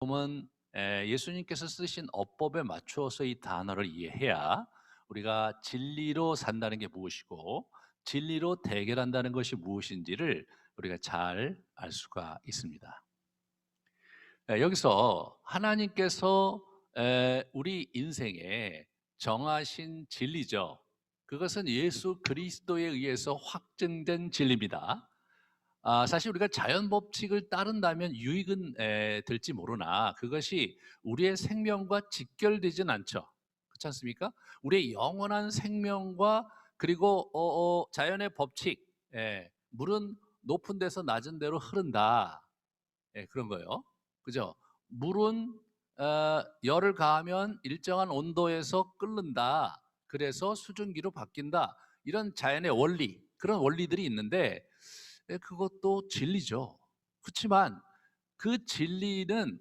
그러면 예수님께서 쓰신 어법에 맞추어서 이 단어를 이해해야 우리가 진리로 산다는 게 무엇이고 진리로 대결한다는 것이 무엇인지를 우리가 잘 알 수가 있습니다. 여기서 하나님께서 우리 인생에 정하신 진리죠. 그것은 예수 그리스도에 의해서 확증된 진리입니다. 사실 우리가 자연 법칙을 따른다면 유익은 될지 모르나 그것이 우리의 생명과 직결되진 않죠. 그렇지 않습니까? 우리의 영원한 생명과 그리고 자연의 법칙, 물은 높은 데서 낮은 데로 흐른다. 그런 거예요. 그죠? 물은 열을 가하면 일정한 온도에서 끓는다. 그래서 수증기로 바뀐다. 이런 자연의 원리, 그런 원리들이 있는데 그것도 진리죠. 그렇지만 그 진리는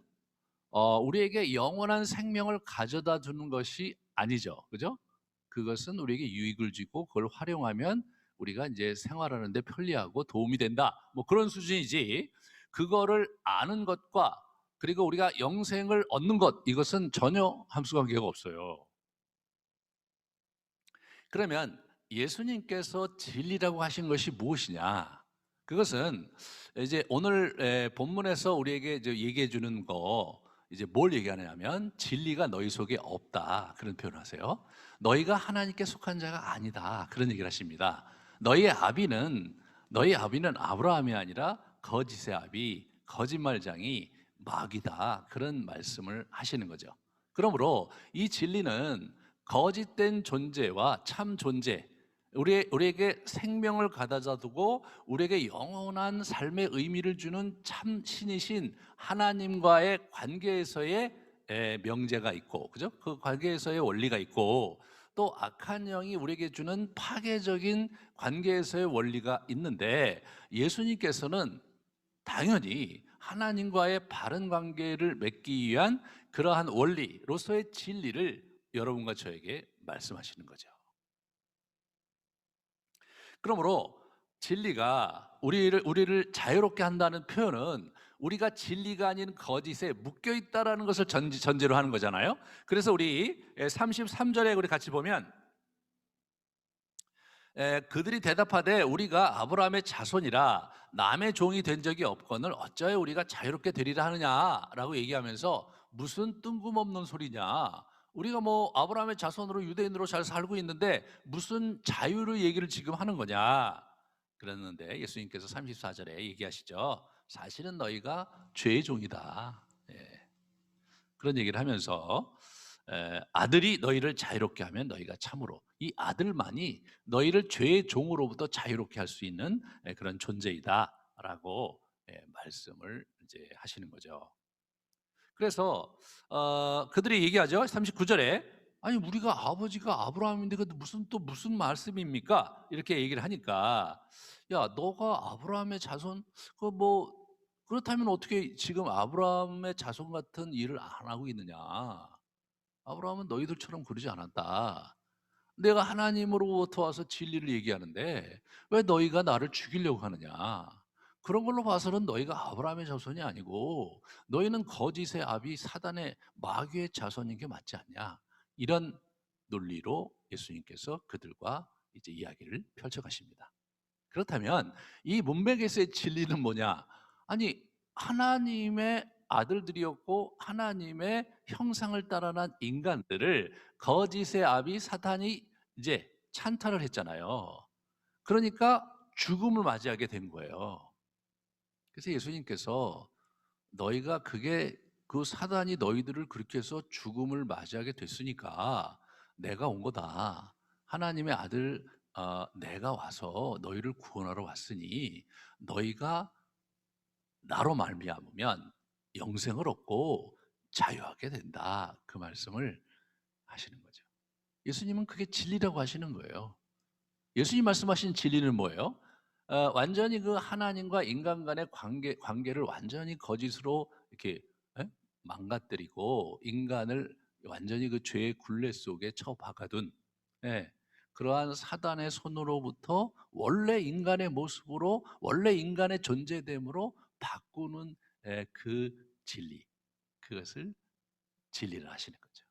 우리에게 영원한 생명을 가져다 주는 것이 아니죠. 그죠? 그것은 우리에게 유익을 주고 그걸 활용하면 우리가 이제 생활하는 데 편리하고 도움이 된다. 뭐 그런 수준이지. 그거를 아는 것과 그리고 우리가 영생을 얻는 것 이것은 전혀 함수 관계가 없어요. 그러면 예수님께서 진리라고 하신 것이 무엇이냐? 그것은 이제 오늘 본문에서 우리에게 이제 얘기해 주는 거 이제 뭘 얘기하냐면 진리가 너희 속에 없다 그런 표현을 하세요. 너희가 하나님께 속한 자가 아니다 그런 얘기를 하십니다. 너희의 아비는 너희 아비는 아브라함이 아니라 거짓의 아비 거짓말장이 마귀다 그런 말씀을 하시는 거죠. 그러므로 이 진리는 거짓된 존재와 참 존재, 우리에게 생명을 가져다 두고 우리에게 영원한 삶의 의미를 주는 참 신이신 하나님과의 관계에서의 명제가 있고, 그죠? 그 관계에서의 원리가 있고, 또 악한 영이 우리에게 주는 파괴적인 관계에서의 원리가 있는데, 예수님께서는 당연히 하나님과의 바른 관계를 맺기 위한 그러한 원리로서의 진리를 여러분과 저에게 말씀하시는 거죠. 그러므로 진리가 우리를 자유롭게 한다는 표현은 우리가 진리가 아닌 거짓에 묶여 있다라는 것을 전제로 하는 거잖아요. 그래서 우리 33절에 우리 같이 보면 그들이 대답하되 우리가 아브라함의 자손이라 남의 종이 된 적이 없거늘 어찌하여 우리가 자유롭게 되리라 하느냐라고 얘기하면서 무슨 뜬금없는 소리냐, 우리가 뭐 아브라함의 자손으로 유대인으로 잘 살고 있는데 무슨 자유를 얘기를 지금 하는 거냐 그랬는데 예수님께서 34절에 얘기하시죠. 사실은 너희가 죄의 종이다. 그런 얘기를 하면서 아들이 너희를 자유롭게 하면 너희가 참으로 이 아들만이 너희를 죄의 종으로부터 자유롭게 할 수 있는 그런 존재이다라고 말씀을 이제 하시는 거죠. 그래서 그들이 얘기하죠. 39절에 아니 우리가 아버지가 아브라함인데 그 무슨 말씀입니까? 이렇게 얘기를 하니까 야 너가 아브라함의 자손 그 뭐 그렇다면 어떻게 지금 아브라함의 자손 같은 일을 안 하고 있느냐? 아브라함은 너희들처럼 그러지 않았다. 내가 하나님으로부터 와서 진리를 얘기하는데 왜 너희가 나를 죽이려고 하느냐? 그런 걸로 봐서는 너희가 아브라함의 자손이 아니고 너희는 거짓의 아비 사단의 마귀의 자손인 게 맞지 않냐? 이런 논리로 예수님께서 그들과 이제 이야기를 펼쳐 가십니다. 그렇다면 이 문맥에서의 진리는 뭐냐? 아니 하나님의 아들들이었고 하나님의 형상을 따라난 인간들을 거짓의 아비 사탄이 이제 찬탈을 했잖아요. 그러니까 죽음을 맞이하게 된 거예요. 그래서 예수님께서 너희가 그게 그 사단이 너희들을 그렇게 해서 죽음을 맞이하게 됐으니까 내가 온 거다. 하나님의 아들 내가 와서 너희를 구원하러 왔으니 너희가 나로 말미암으면 영생을 얻고 자유하게 된다. 그 말씀을 하시는 거죠. 예수님은 그게 진리라고 하시는 거예요. 예수님 말씀하신 진리는 뭐예요? 완전히 그 하나님과 인간 간의 관계를 완전히 거짓으로 이렇게 예? 망가뜨리고 인간을 완전히 그 죄의 굴레 속에 처박아둔 예, 그러한 사단의 손으로부터 원래 인간의 모습으로 원래 인간의 존재됨으로 바꾸는 그 진리, 그것을 진리를 하시는 거죠.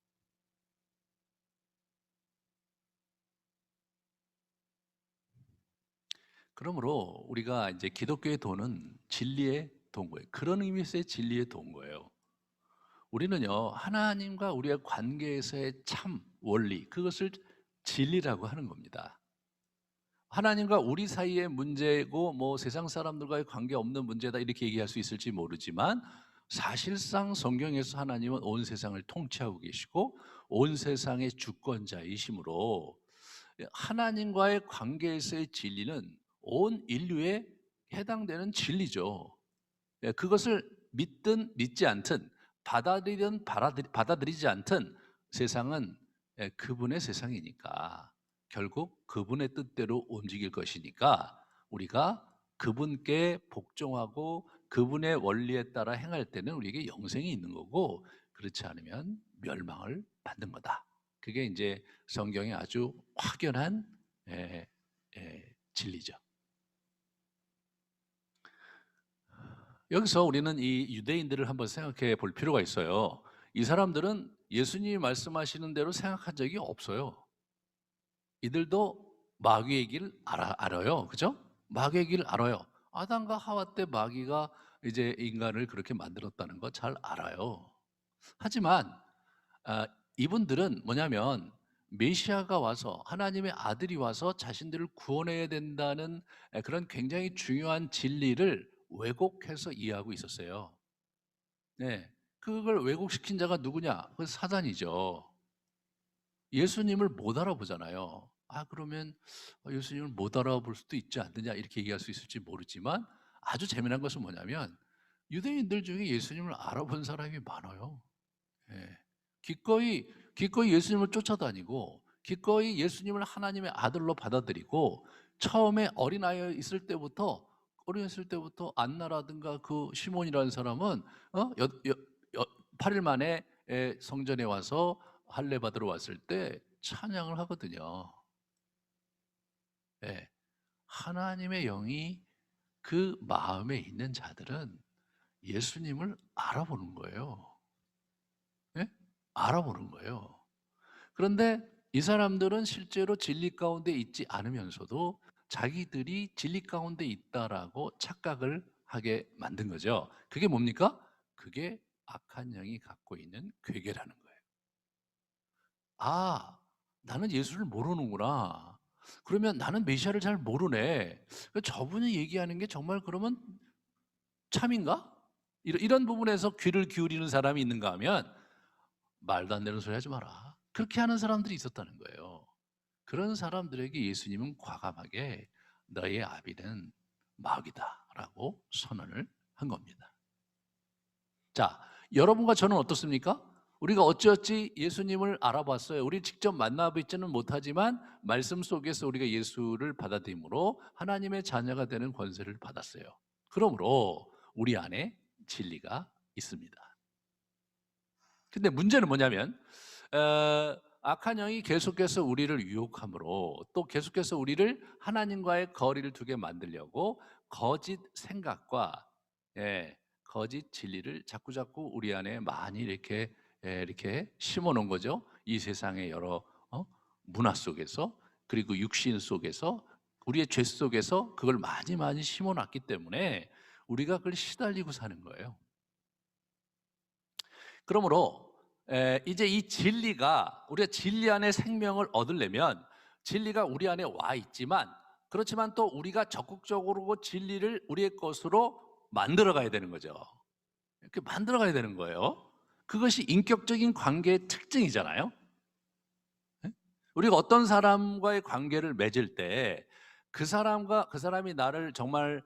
그러므로 우리가 이제 기독교의 도는 진리의 도인 거예요. 그런 의미에서의 진리의 도인 거예요. 우리는요, 하나님과 우리의 관계에서의 참 원리, 그것을 진리라고 하는 겁니다. 하나님과 우리 사이의 문제고 뭐 세상 사람들과의 관계 없는 문제다 이렇게 얘기할 수 있을지 모르지만, 사실상 성경에서 하나님은 온 세상을 통치하고 계시고 온 세상의 주권자이시므로 하나님과의 관계에서의 진리는 온 인류에 해당되는 진리죠. 그것을 믿든 믿지 않든, 받아들이든 받아들이지 않든 세상은 그분의 세상이니까, 결국 그분의 뜻대로 움직일 것이니까, 우리가 그분께 복종하고 그분의 원리에 따라 행할 때는 우리에게 영생이 있는 거고, 그렇지 않으면 멸망을 받는 거다. 그게 이제 성경의 아주 확연한 진리죠. 여기서 우리는 이 유대인들을 한번 생각해 볼 필요가 있어요. 이 사람들은 예수님이 말씀하시는 대로 생각한 적이 없어요. 이들도 마귀의 길을 알아요. 그죠? 마귀의 길을 알아요. 아담과 하와 때 마귀가 이제 인간을 그렇게 만들었다는 거 잘 알아요. 하지만 이분들은 뭐냐면, 메시아가 와서, 하나님의 아들이 와서 자신들을 구원해야 된다는 그런 굉장히 중요한 진리를 왜곡해서 이해하고 있었어요. 네. 그걸 왜곡시킨 자가 누구냐? 그 사단이죠. 예수님을 못 알아보잖아요. 그러면 예수님을 못 알아볼 수도 있지 않느냐 이렇게 얘기할 수 있을지 모르지만, 아주 재미난 것은 뭐냐면 유대인들 중에 예수님을 알아본 사람이 많아요. 예. 기꺼이 예수님을 쫓아다니고 기꺼이 예수님을 하나님의 아들로 받아들이고, 처음에 어린아이 있을 때부터 안나라든가 그 시몬이라는 사람은 8일 만에 성전에 와서 할례 받으러 왔을 때 찬양을 하거든요. 예. 하나님의 영이 그 마음에 있는 자들은 예수님을 알아보는 거예요. 예? 알아보는 거예요. 그런데 이 사람들은 실제로 진리 가운데 있지 않으면서도 자기들이 진리 가운데 있다라고 착각을 하게 만든 거죠. 그게 뭡니까? 그게 악한 영이 갖고 있는 괴계라는 거예요. 아, 나는 예수를 모르는구나. 그러면 나는 메시아를 잘 모르네. 저분이 얘기하는 게 정말 그러면 참인가? 이런 부분에서 귀를 기울이는 사람이 있는가 하면, 말도 안 되는 소리 하지 마라. 그렇게 하는 사람들이 있었다는 거예요. 그런 사람들에게 예수님은 과감하게 너의 아비는 마귀다라고 선언을 한 겁니다. 자, 여러분과 저는 어떻습니까? 우리가 어찌어찌 예수님을 알아봤어요. 우리 직접 만나뵙지는 못하지만 말씀 속에서 우리가 예수를 받아들임으로 하나님의 자녀가 되는 권세를 받았어요. 그러므로 우리 안에 진리가 있습니다. 근데 문제는 뭐냐면 악한 영이 계속해서 우리를 유혹함으로, 또 계속해서 우리를 하나님과의 거리를 두게 만들려고 거짓 생각과 거짓 진리를 자꾸자꾸 우리 안에 많이 이렇게 심어 놓은 거죠. 이 세상의 여러 문화 속에서, 그리고 육신 속에서, 우리의 죄 속에서 그걸 많이 많이 심어 놨기 때문에 우리가 그걸 시달리고 사는 거예요. 그러므로 이제 이 진리가, 우리가 진리 안에 생명을 얻으려면, 진리가 우리 안에 와 있지만, 그렇지만 또 우리가 적극적으로 진리를 우리의 것으로 만들어 가야 되는 거죠. 이렇게 만들어 가야 되는 거예요. 그것이 인격적인 관계의 특징이잖아요. 예? 우리가 어떤 사람과의 관계를 맺을 때 그 사람이 나를 정말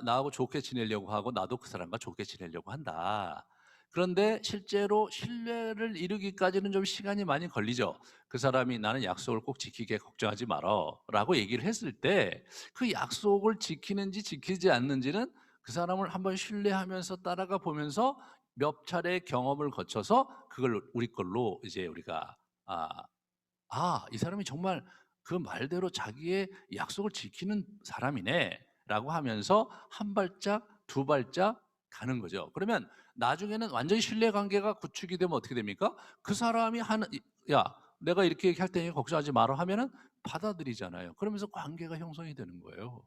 나하고 좋게 지내려고 하고 나도 그 사람과 좋게 지내려고 한다. 그런데 실제로 신뢰를 이루기까지는 좀 시간이 많이 걸리죠. 그 사람이 나는 약속을 꼭 지키게 걱정하지 마라라고 얘기를 했을 때, 그 약속을 지키는지 지키지 않는지는 그 사람을 한번 신뢰하면서 따라가 보면서 몇 차례 경험을 거쳐서 그걸 우리 걸로 이제 우리가 아, 이 사람이 정말 그 말대로 자기의 약속을 지키는 사람이네 라고 하면서 한 발짝 두 발짝 가는 거죠. 그러면 나중에는 완전히 신뢰관계가 구축이 되면 어떻게 됩니까? 그 사람이 하는 "야, 내가 이렇게 얘기할 테니 걱정하지 마라." 하면은 받아들이잖아요. 그러면서 관계가 형성이 되는 거예요.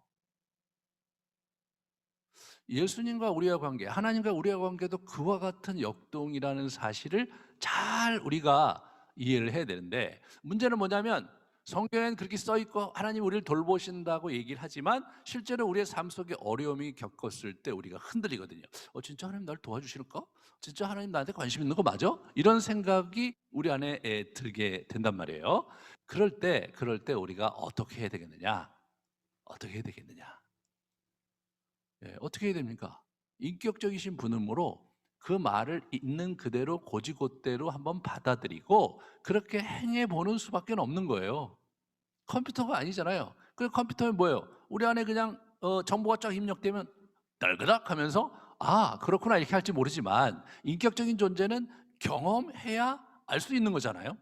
예수님과 우리의 관계, 하나님과 우리의 관계도 그와 같은 역동이라는 사실을 잘 우리가 이해를 해야 되는데, 문제는 뭐냐면 성경에는 그렇게 써 있고 하나님 우리를 돌보신다고 얘기를 하지만 실제로 우리의 삶 속에 어려움이 겪었을 때 우리가 흔들리거든요. 진짜 하나님 날 도와주실까? 진짜 하나님 나한테 관심 있는 거 맞아? 이런 생각이 우리 안에 들게 된단 말이에요. 그럴 때 우리가 어떻게 해야 되겠느냐? 어떻게 해야 되겠느냐? 어떻게 해야 됩니까? 인격적이신 분이므로 그 말을 있는 그대로 곧이곧대로 한번 받아들이고 그렇게 행해 보는 수밖에 없는 거예요. 컴퓨터가 아니잖아요. 그 컴퓨터는 뭐예요? 우리 안에 그냥 정보가 쫙 입력되면 딸그락 하면서 아, 그렇구나 이렇게 할지 모르지만 인격적인 존재는 경험해야 알 수 있는 거잖아요.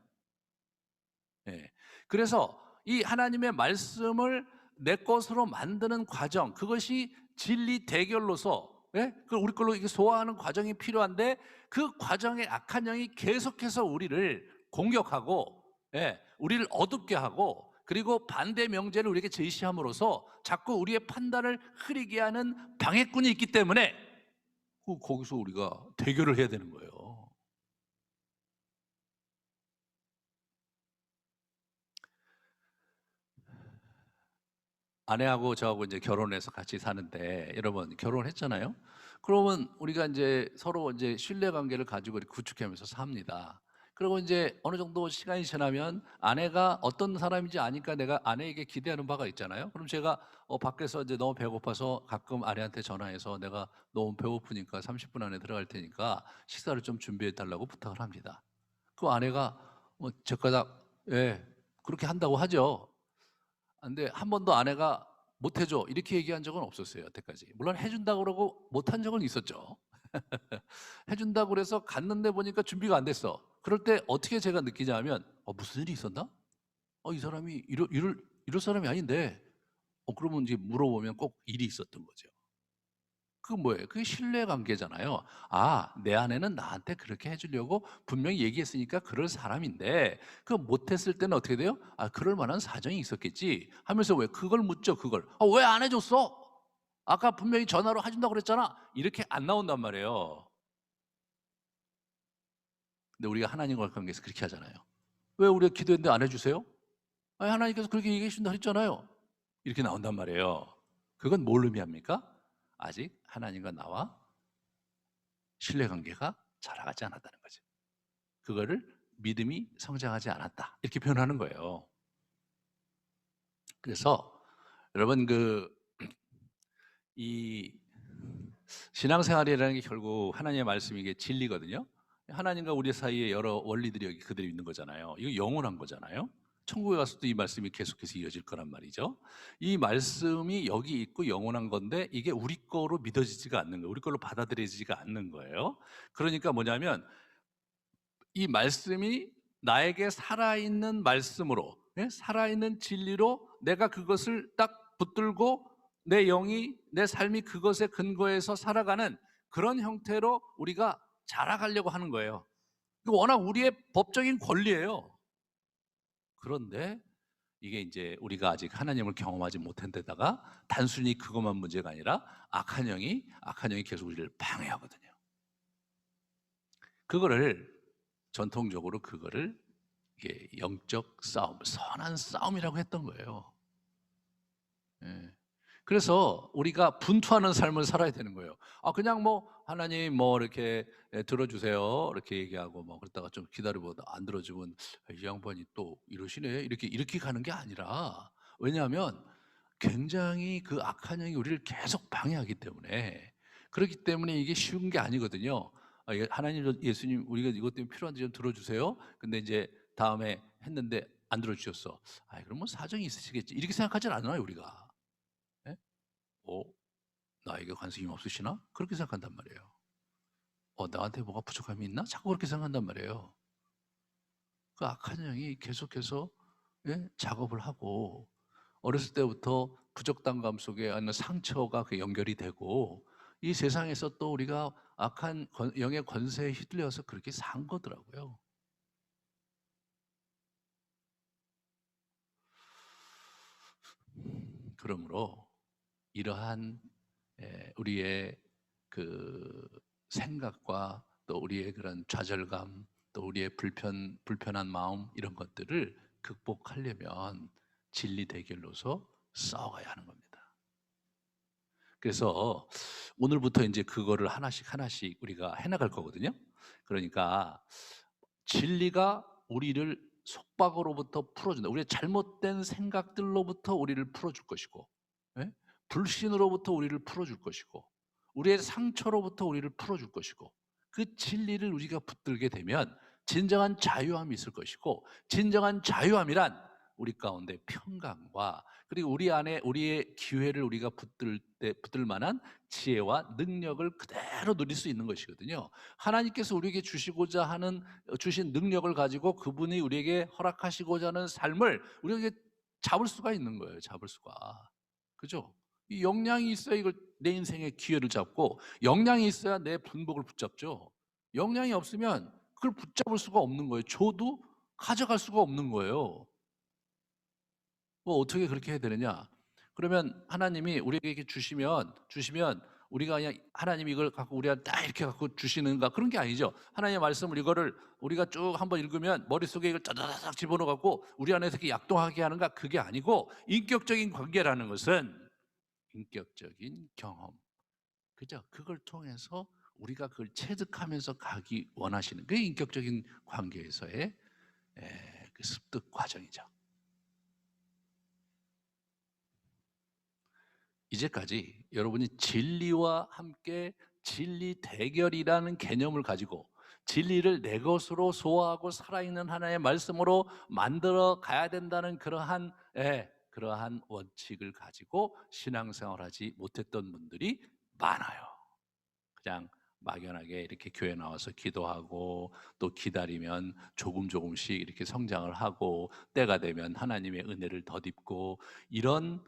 예. 그래서 이 하나님의 말씀을 내 것으로 만드는 과정, 그것이 진리 대결로서, 예? 그 우리 걸로 이게 소화하는 과정이 필요한데 그 과정에 악한 영이 계속해서 우리를 공격하고, 예, 우리를 어둡게 하고 그리고 반대 명제를 우리에게 제시함으로써 자꾸 우리의 판단을 흐리게 하는 방해꾼이 있기 때문에 거기서 우리가 대결을 해야 되는 거예요. 아내하고 저하고 이제 결혼해서 같이 사는데, 여러분 결혼했잖아요. 그러면 우리가 이제 서로 이제 신뢰 관계를 가지고 이렇게 구축하면서 삽니다. 그리고 이제 어느 정도 시간이 지나면 아내가 어떤 사람인지 아니까 내가 아내에게 기대하는 바가 있잖아요. 그럼 제가 밖에서 이제 너무 배고파서 가끔 아내한테 전화해서 내가 너무 배고프니까 30분 안에 들어갈 테니까 식사를 좀 준비해 달라고 부탁을 합니다. 그 아내가 뭐 저까닥 예, 그렇게 한다고 하죠. 근데 한 번도 아내가 "못 해 줘." 이렇게 얘기한 적은 없었어요, 여태까지. 물론 해 준다고 그러고 못한 적은 있었죠. 해 준다고 그래서 갔는데 보니까 준비가 안 됐어. 그럴 때 어떻게 제가 느끼냐면 '무슨 일이 있었나? 이 사람이 이럴 사람이 아닌데.' 그러면 이제 물어보면 꼭 일이 있었던 거죠. 그건 뭐예요? 그게 신뢰 관계잖아요. '아, 내 아내는 나한테 그렇게 해 주려고 분명히 얘기했으니까 그럴 사람인데 그 못했을 때는 어떻게 돼요? 아, 그럴 만한 사정이 있었겠지.' 하면서 왜 그걸 묻죠, 그걸. 왜 안 해 줬어? 아까 분명히 전화로 해 준다고 그랬잖아." 이렇게 안 나온단 말이에요. 근데 우리가 하나님과의 관계에서 그렇게 하잖아요. "왜 우리가 기도했는데 안 해 주세요?" "아니, 하나님께서 그렇게 얘기해 주신다 그랬잖아요." 이렇게 나온단 말이에요. 그건 뭘 의미합니까? 아직 하나님과 나와 신뢰 관계가 자라가지 않았다는 거죠. 그거를 믿음이 성장하지 않았다, 이렇게 표현하는 거예요. 그래서 여러분 이 신앙생활이라는 게 결국 하나님의 말씀이 이게 진리거든요. 하나님과 우리 사이에 여러 원리들이 여기 그대로 있는 거잖아요. 이거 영원한 거잖아요. 천국에 가서도 이 말씀이 계속해서 이어질 거란 말이죠. 이 말씀이 여기 있고 영원한 건데 이게 우리 거로 믿어지지가 않는 거예요. 우리 걸로 받아들여지지가 않는 거예요. 그러니까 뭐냐면 이 말씀이 나에게 살아있는 말씀으로, 예? 살아있는 진리로 내가 그것을 딱 붙들고 내 영이, 내 삶이 그것에 근거해서 살아가는 그런 형태로 우리가 자라가려고 하는 거예요. 이거 워낙 우리의 법적인 권리예요. 그런데 이게 이제 우리가 아직 하나님을 경험하지 못한 데다가 단순히 그것만 문제가 아니라 악한 영이 계속 우리를 방해하거든요. 그거를 전통적으로 그거를 이게 영적 싸움, 선한 싸움이라고 했던 거예요. 예. 그래서 우리가 분투하는 삶을 살아야 되는 거예요. 그냥 뭐 하나님 뭐 이렇게 들어주세요 이렇게 얘기하고 뭐 그러다가 좀 기다려보다 안 들어주면 이 양반이 또 이러시네 이렇게 가는 게 아니라, 왜냐하면 굉장히 그 악한 영이 우리를 계속 방해하기 때문에, 그렇기 때문에 이게 쉬운 게 아니거든요. 하나님, 예수님 우리가 이것 때문에 필요한데 좀 들어주세요. 근데 이제 다음에 했는데 안 들어주셨어. 그럼 뭐 사정이 있으시겠지 이렇게 생각하진 않아요, 우리가. 예? 어, 나에게 관심이 없으시나? 그렇게 생각한단 말이에요. 나한테 뭐가 부족함이 있나? 자꾸 그렇게 생각한단 말이에요. 그 악한 영이 계속해서, 예? 작업을 하고 어렸을 때부터 부적당감 속에 아니면 상처가 그 연결이 되고 이 세상에서 또 우리가 악한 영의 권세에 휘둘려서 그렇게 산 거더라고요. 그러므로 이러한 우리의 그 생각과 또 우리의 그런 좌절감, 또 우리의 불편한 마음, 이런 것들을 극복하려면 진리 대결로서 싸워가야 하는 겁니다. 그래서 오늘부터 이제 그거를 하나씩 하나씩 우리가 해나갈 거거든요. 그러니까 진리가 우리를 속박으로부터 풀어준다. 우리의 잘못된 생각들로부터 우리를 풀어줄 것이고, 예? 불신으로부터 우리를 풀어줄 것이고, 우리의 상처로부터 우리를 풀어줄 것이고, 그 진리를 우리가 붙들게 되면 진정한 자유함이 있을 것이고, 진정한 자유함이란 우리 가운데 평강과, 그리고 우리 안에 우리의 기회를 우리가 붙들 만한 지혜와 능력을 그대로 누릴 수 있는 것이거든요. 하나님께서 우리에게 주신 능력을 가지고 그분이 우리에게 허락하시고자 하는 삶을 우리에게 잡을 수가 있는 거예요. 잡을 수가. 그죠? 이 역량이 있어야 이걸 내 인생의 기회를 잡고, 역량이 있어야 내 분복을 붙잡죠. 역량이 없으면 그걸 붙잡을 수가 없는 거예요. 줘도 가져갈 수가 없는 거예요. 뭐 어떻게 그렇게 해야 되느냐? 그러면 하나님이 우리에게 이렇게 주시면 우리가 그냥 하나님이 이걸 갖고 우리한테 딱 이렇게 갖고 주시는가, 그런 게 아니죠. 하나님의 말씀을 이거를 우리가 쭉 한번 읽으면 머릿속에 이걸 짜자작 집어넣어 갖고 우리 안에서 이렇게 약동하게 하는가, 그게 아니고, 인격적인 관계라는 것은 인격적인 경험, 그죠? 그걸 통해서 우리가 그걸 체득하면서 가기 원하시는, 그게 인격적인 관계에서의 그 습득 과정이죠. 이제까지 여러분이 진리와 함께 진리 대결이라는 개념을 가지고 진리를 내 것으로 소화하고 살아있는 하나의 말씀으로 만들어 가야 된다는 그러한 원칙을 가지고 신앙생활하지 못했던 분들이 많아요. 그냥 막연하게 이렇게 교회 나와서 기도하고 또 기다리면 조금씩 이렇게 성장을 하고, 때가 되면 하나님의 은혜를 덧입고, 이런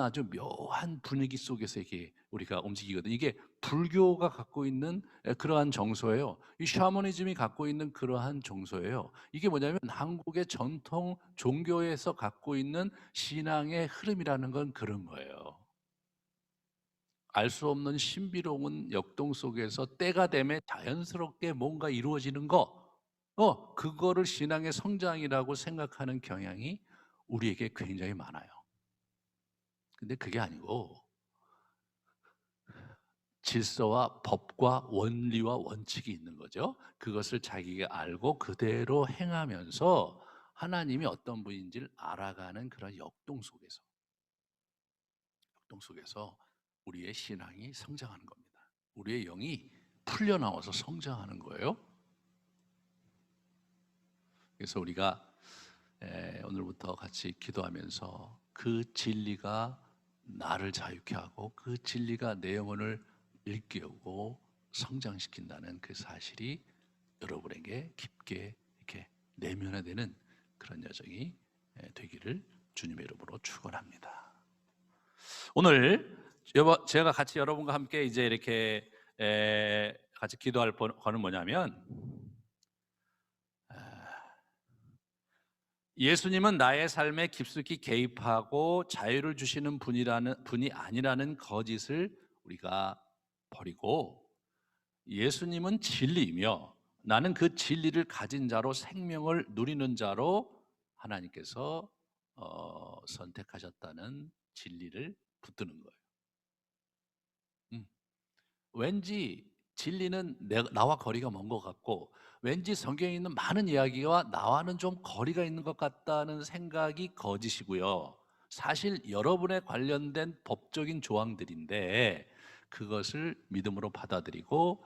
아주 묘한 분위기 속에서 이게 우리가 움직이거든요. 이게 불교가 갖고 있는 그러한 정서예요. 이 샤머니즘이 갖고 있는 그러한 정서예요. 이게 뭐냐면 한국의 전통 종교에서 갖고 있는 신앙의 흐름이라는 건 그런 거예요. 알 수 없는 신비로운 역동 속에서 때가 되면 자연스럽게 뭔가 이루어지는 그거를 신앙의 성장이라고 생각하는 경향이 우리에게 굉장히 많아요. 근데 그게 아니고, 질서와 법과 원리와 원칙이 있는 거죠. 그것을 자기가 알고 그대로 행하면서 하나님이 어떤 분인지를 알아가는 그런 역동 속에서 우리의 신앙이 성장하는 겁니다. 우리의 영이 풀려나와서 성장하는 거예요. 그래서 우리가 오늘부터 같이 기도하면서 그 진리가 나를 자유케 하고 그 진리가 내 영혼을 일깨우고 성장시킨다는 그 사실이 여러분에게 깊게 이렇게 내면화되는 그런 여정이 되기를 주님의 이름으로 축원합니다. 오늘 제가 같이 여러분과 함께 이제 이렇게 같이 기도할 거는 뭐냐면, 예수님은 나의 삶에 깊숙이 개입하고 자유를 주시는 분이 아니라는 거짓을 우리가 버리고, 예수님은 진리이며 나는 그 진리를 가진 자로 생명을 누리는 자로 하나님께서 선택하셨다는 진리를 붙드는 거예요. 왠지 진리는 나와 거리가 먼 것 같고, 왠지 성경에 있는 많은 이야기와 나와는 좀 거리가 있는 것 같다는 생각이 거짓이고요. 사실 여러분에 관련된 법적인 조항들인데, 그것을 믿음으로 받아들이고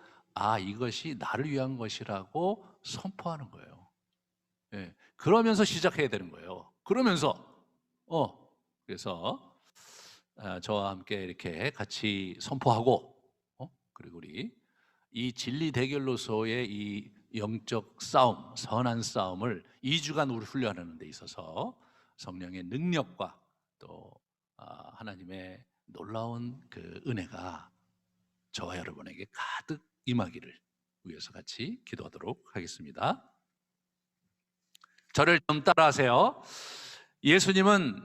이것이 나를 위한 것이라고 선포하는 거예요. 그러면서 시작해야 되는 거예요. 그러면서 그래서 저와 함께 이렇게 같이 선포하고, 그리고 우리 이 진리 대결로서의 이 영적 싸움, 선한 싸움을 2주간 우리 훈련하는 데 있어서 성령의 능력과 또 하나님의 놀라운 그 은혜가 저와 여러분에게 가득 임하기를 위해서 같이 기도하도록 하겠습니다. 저를 좀 따라하세요. 예수님은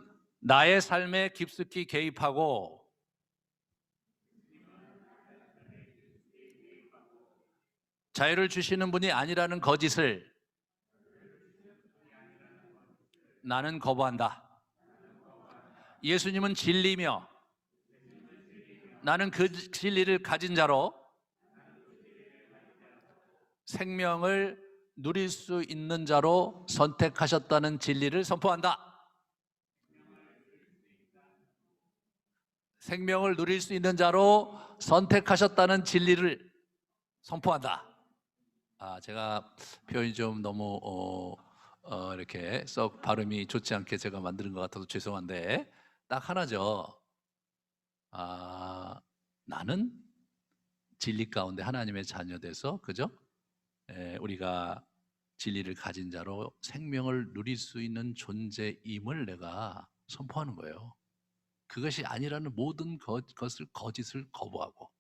나의 삶에 깊숙이 개입하고 자유를 주시는 분이 아니라는 거짓을 나는 거부한다. 예수님은 진리며 나는 그 진리를 가진 자로 생명을 누릴 수 있는 자로 선택하셨다는 진리를 선포한다. 생명을 누릴 수 있는 자로 선택하셨다는 진리를 선포한다. 제가 표현이 좀 너무 이렇게 썩 발음이 좋지 않게 제가 만드는 것 같아서 죄송한데 딱 하나죠. 나는 진리 가운데 하나님의 자녀 돼서 그죠? 우리가 진리를 가진 자로 생명을 누릴 수 있는 존재임을 내가 선포하는 거예요. 그것이 아니라는 모든 것을 거짓을 거부하고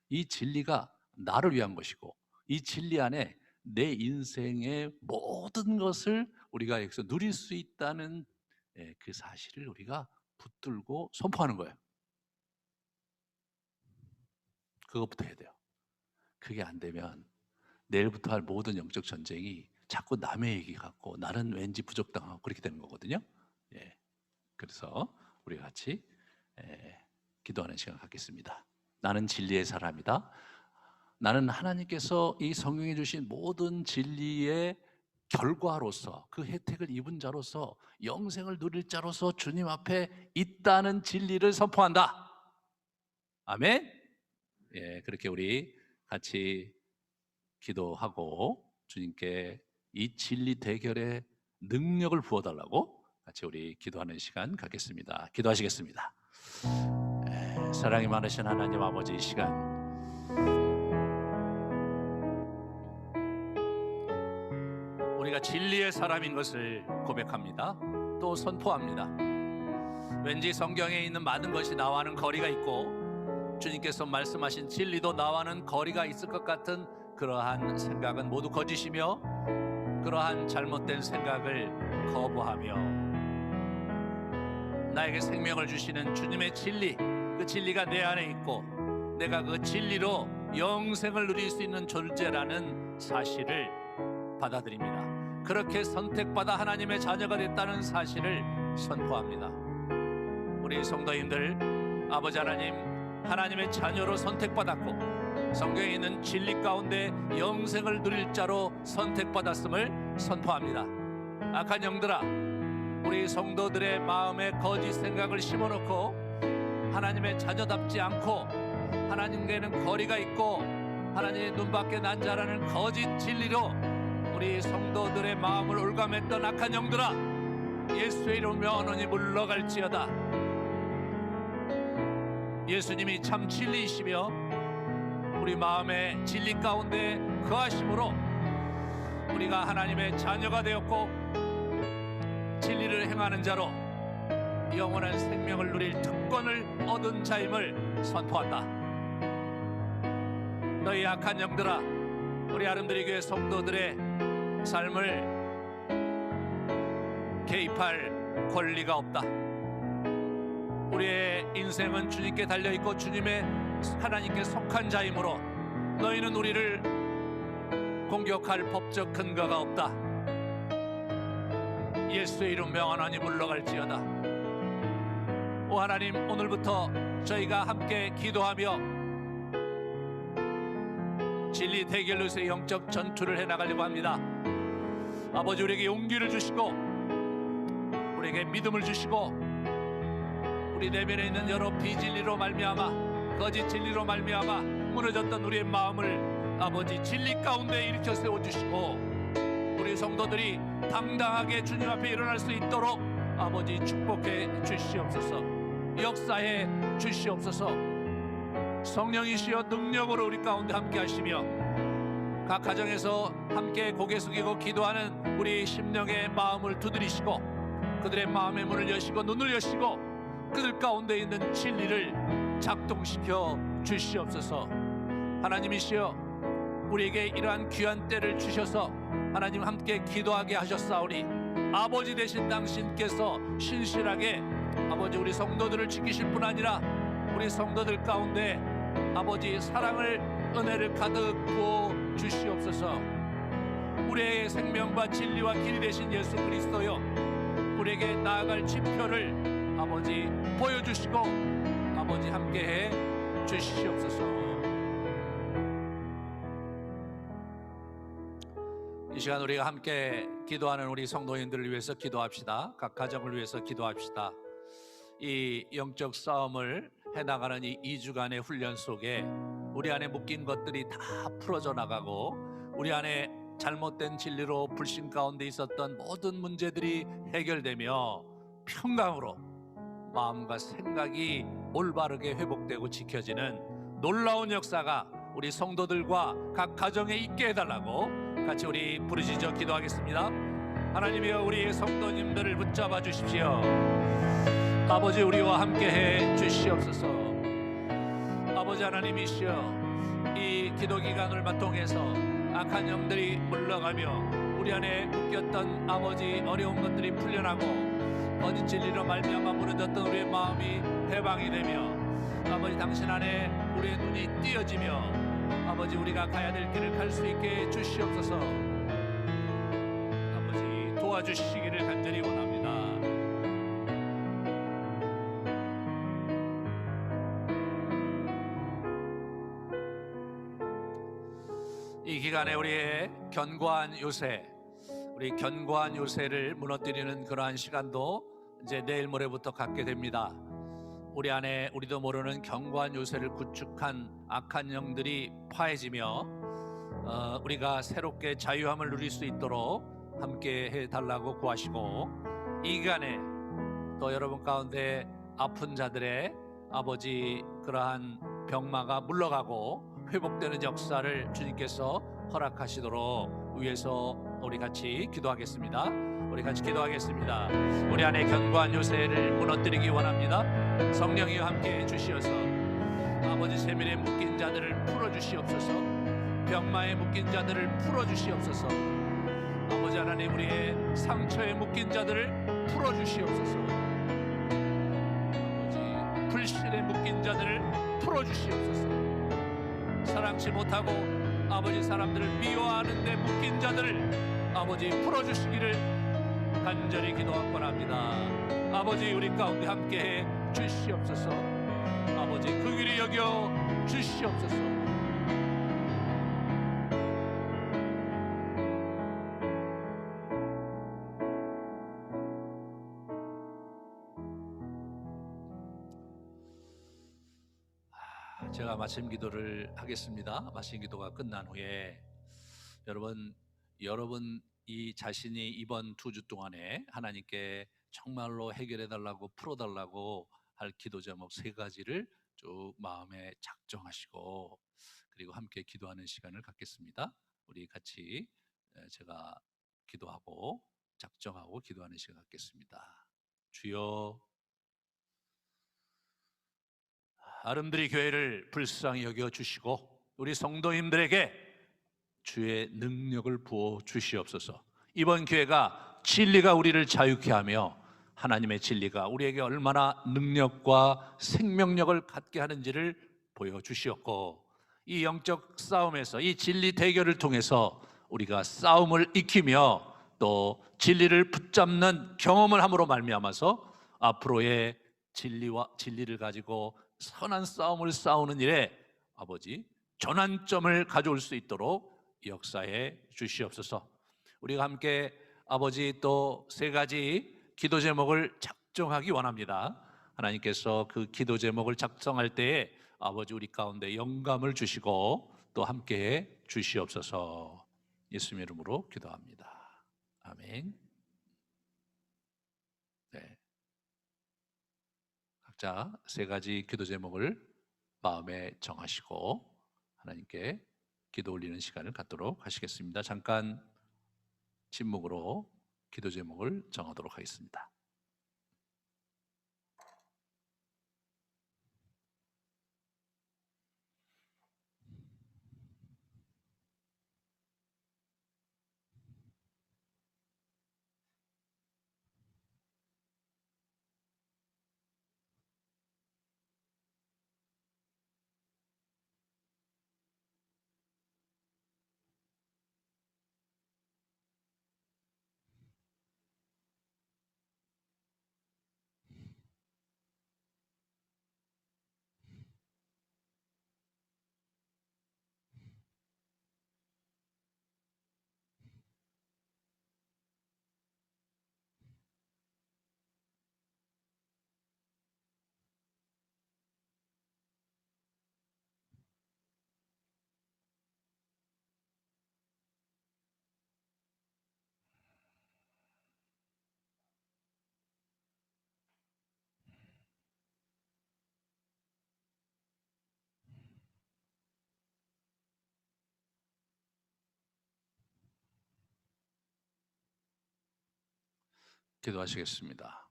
이 진리가 나를 위한 것이고 이 진리 안에 내 인생의 모든 것을 우리가 여기서 누릴 수 있다는 그 사실을 우리가 붙들고 선포하는 거예요. 그것부터 해야 돼요. 그게 안 되면 내일부터 할 모든 영적 전쟁이 자꾸 남의 얘기 갖고 나는 왠지 부적당하고 그렇게 되는 거거든요. 그래서 우리 같이 기도하는 시간 갖겠습니다. 나는 진리의 사람이다. 나는 하나님께서 이 성경에 주신 모든 진리의 결과로서 그 혜택을 입은 자로서 영생을 누릴 자로서 주님 앞에 있다는 진리를 선포한다. 아멘. 그렇게 우리 같이 기도하고 주님께 이 진리 대결의 능력을 부어달라고 같이 우리 기도하는 시간 갖겠습니다. 기도하시겠습니다. 사랑이 많으신 하나님 아버지, 이 시간 우리가 진리의 사람인 것을 고백합니다. 또 선포합니다. 왠지 성경에 있는 많은 것이 나와는 거리가 있고 주님께서 말씀하신 진리도 나와는 거리가 있을 것 같은 그러한 생각은 모두 거짓이며 그러한 잘못된 생각을 거부하며 나에게 생명을 주시는 주님의 진리, 그 진리가 내 안에 있고 내가 그 진리로 영생을 누릴 수 있는 존재라는 사실을 받아들입니다. 그렇게 선택받아 하나님의 자녀가 됐다는 사실을 선포합니다. 우리 성도님들, 아버지 하나님, 하나님의 자녀로 선택받았고 성경에 있는 진리 가운데 영생을 누릴 자로 선택받았음을 선포합니다. 악한 영들아, 우리 성도들의 마음에 거짓 생각을 심어놓고 하나님의 자녀답지 않고 하나님께는 거리가 있고 하나님의 눈밖에 난 자라는 거짓 진리로 우리 성도들의 마음을 올감했던 악한 영들아, 예수의 이름으로 명하노니 물러갈지어다. 예수님이 참 진리이시며 우리 마음의 진리 가운데 거하심으로 우리가 하나님의 자녀가 되었고 진리를 행하는 자로 영원한 생명을 누릴 특권을 얻은 자임을 선포한다. 너희 악한 영들아, 우리 아름드리 교회 성도들의 삶을 개입할 권리가 없다. 우리의 인생은 주님께 달려있고 주님의 하나님께 속한 자이므로 너희는 우리를 공격할 법적 근거가 없다. 예수의 이름 명하노니 물러갈지어다. 오 하나님, 오늘부터 저희가 함께 기도하며 진리 대결로서의 영적 전투를 해나가려고 합니다. 아버지, 우리에게 용기를 주시고 우리에게 믿음을 주시고 우리 내면에 있는 여러 비진리로 말미암아 거짓 진리로 말미암아 무너졌던 우리의 마음을 아버지 진리 가운데 일으켜 세워주시고 우리 성도들이 당당하게 주님 앞에 일어날 수 있도록 아버지 축복해 주시옵소서. 역사해 주시옵소서. 성령이시여 능력으로 우리 가운데 함께 하시며 각 가정에서 함께 고개 숙이고 기도하는 우리 심령의 마음을 두드리시고 그들의 마음의 문을 여시고 눈을 여시고 그들 가운데 있는 진리를 작동시켜 주시옵소서. 하나님이시여, 우리에게 이러한 귀한 때를 주셔서 하나님 함께 기도하게 하셨사오니 아버지 되신 당신께서 신실하게 아버지 우리 성도들을 지키실 뿐 아니라 우리 성도들 가운데 아버지 사랑을, 은혜를 가득 부어 주시옵소서. 우리의 생명과 진리와 길이 되신 예수 그리스도여, 우리에게 나아갈 지표를 아버지 보여주시고 아버지 함께해 주시옵소서. 이 시간 우리가 함께 기도하는 우리 성도인들을 위해서 기도합시다. 각 가정을 위해서 기도합시다. 이 영적 싸움을 해나가는 이 2주간의 훈련 속에 우리 안에 묶인 것들이 다 풀어져 나가고 우리 안에 잘못된 진리로 불신 가운데 있었던 모든 문제들이 해결되며 평강으로 마음과 생각이 올바르게 회복되고 지켜지는 놀라운 역사가 우리 성도들과 각 가정에 있게 해달라고 같이 우리 부르짖어 기도하겠습니다. 하나님이여, 우리 성도님들을 붙잡아 주십시오. 아버지, 우리와 함께해 주시옵소서. 아버지 하나님이시여, 이 기도 기간을 통해서 악한 영들이 물러가며 우리 안에 묶였던 아버지 어려운 것들이 풀려나고 거짓 진리로 말미암아 무너졌던 우리의 마음이 해방이 되며 아버지 당신 안에 우리의 눈이 띄어지며 아버지 우리가 가야 될 길을 갈 수 있게 주시옵소서. 아버지 도와주시기를 간절히 원합니다. 이 기간에 우리의 견고한 요새, 우리 견고한 요새를 무너뜨리는 그러한 시간도 이제 내일 모레부터 갖게 됩니다. 우리 안에 우리도 모르는 견고한 요새를 구축한 악한 영들이 파해지며 우리가 새롭게 자유함을 누릴 수 있도록 함께 해달라고 구하시고, 이 기간에 또 여러분 가운데 아픈 자들의 아버지 그러한 병마가 물러가고 회복되는 역사를 주님께서 허락하시도록 위해서 우리 같이 기도하겠습니다. 우리 같이 기도하겠습니다. 우리 안에 견고한 요새를 무너뜨리기 원합니다. 성령이여 함께 해주시어서 아버지 세밀에 묶인 자들을 풀어주시옵소서. 병마에 묶인 자들을 풀어주시옵소서. 아버지 하나님, 우리의 상처에 묶인 자들을 풀어주시옵소서. 아버지 불신에 묶인 자들을 풀어주시옵소서. 사랑치 못하고 아버지 사람들을 미워하는 데 묶인 자들을 아버지 풀어주시기를 간절히 기도하옵나이다. 아버지 우리 가운데 함께해 주시옵소서. 아버지 그 길을 여겨 주시옵소서. 제가 마침 기도를 하겠습니다. 마침 기도가 끝난 후에 여러분 이 자신이 이번 2주 동안에 하나님께 정말로 해결해 달라고 풀어달라고 할 기도 제목 3가지를 쭉 마음에 작정하시고 그리고 함께 기도하는 시간을 갖겠습니다. 우리 같이 제가 기도하고 작정하고 기도하는 시간 갖겠습니다. 주여, 아름드리 교회를 불쌍히 여겨 주시고 우리 성도님들에게 주의 능력을 부어 주시옵소서. 이번 교회가 진리가 우리를 자유케 하며 하나님의 진리가 우리에게 얼마나 능력과 생명력을 갖게 하는지를 보여주시옵고, 이 영적 싸움에서 이 진리 대결을 통해서 우리가 싸움을 익히며 또 진리를 붙잡는 경험을 함으로 말미암아서 앞으로의 진리를 가지고 선한 싸움을 싸우는 일에 아버지 전환점을 가져올 수 있도록 역사해 주시옵소서. 우리가 함께 아버지 또 3가지 기도 제목을 작정하기 원합니다. 하나님께서 그 기도 제목을 작성할 때에 아버지 우리 가운데 영감을 주시고 또 함께해 주시옵소서. 예수님 이름으로 기도합니다. 아멘. 네. 각자 3가지 기도 제목을 마음에 정하시고 하나님께 기도 올리는 시간을 갖도록 하시겠습니다. 잠깐 침묵으로 기도 제목을 정하도록 하겠습니다. 기도하시겠습니다.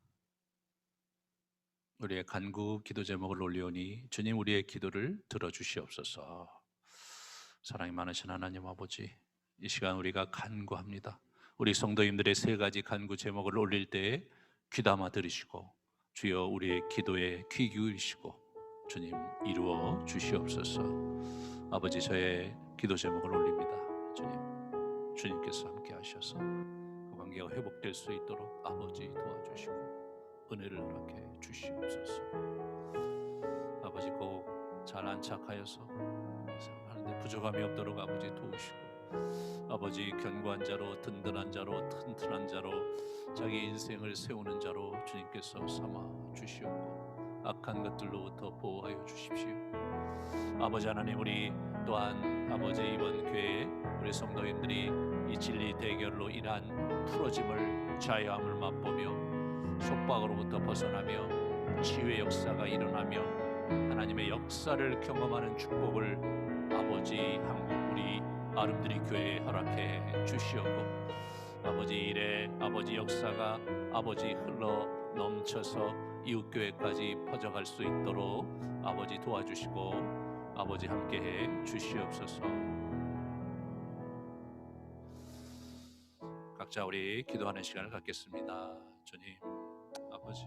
우리의 간구 기도 제목을 올리오니 주님 우리의 기도를 들어주시옵소서. 사랑이 많으신 하나님 아버지, 이 시간 우리가 간구합니다. 우리 성도님들의 세 가지 간구 제목을 올릴 때에 귀담아 들으시고 주여 우리의 기도에 귀 기울이시고 주님 이루어 주시옵소서. 아버지, 저의 기도 제목을 올립니다. 주님께서 함께 하셔서 그 관계가 회복될 수 있도록 아버지 도와주시고 은혜를 허락해 주시옵소서. 아버지, 꼭 잘 안착하여서 하는데 부족함이 없도록 아버지 도우시고, 아버지 견고한 자로, 든든한 자로, 튼튼한 자로, 자기 인생을 세우는 자로 주님께서 삼아 주시옵고 악한 것들로부터 보호하여 주십시오. 아버지 하나님, 우리 또한 아버지 이번 교회에 우리 성도님들이 이 진리 대결로 인한 풀어짐을, 자유함을 맛보며 속박으로부터 벗어나며 치유의 역사가 일어나며 하나님의 역사를 경험하는 축복을 아버지 한국 우리 아름드리 교회에 허락해 주시옵고, 아버지 일에 아버지 역사가 아버지 흘러 넘쳐서 이웃교회까지 퍼져갈 수 있도록 아버지 도와주시고 아버지 함께해 주시옵소서. 각자 우리 기도하는 시간을 갖겠습니다. 주님 아버지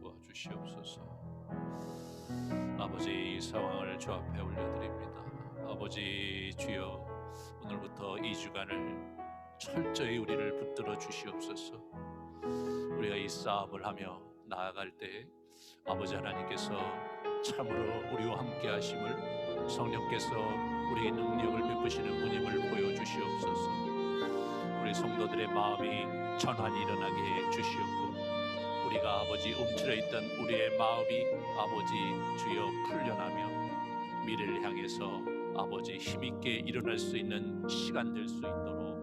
도와주시옵소서. 아버지, 이 상황을 주 앞에 올려드립니다. 아버지 주여, 오늘부터 2주간을 철저히 우리를 붙들어 주시옵소서. 우리가 이 싸움을 하며 나아갈 때 아버지 하나님께서 참으로 우리와 함께 하심을, 성령께서 우리의 능력을 베푸시는 분임을 보여주시옵소서. 우리 성도들의 마음이 전환이 일어나게 해 주시옵고, 우리가 아버지 움츠려 있던 우리의 마음이 아버지 주여 풀려나며 미래를 향해서 아버지 힘있게 일어날 수 있는 시간 될 수 있도록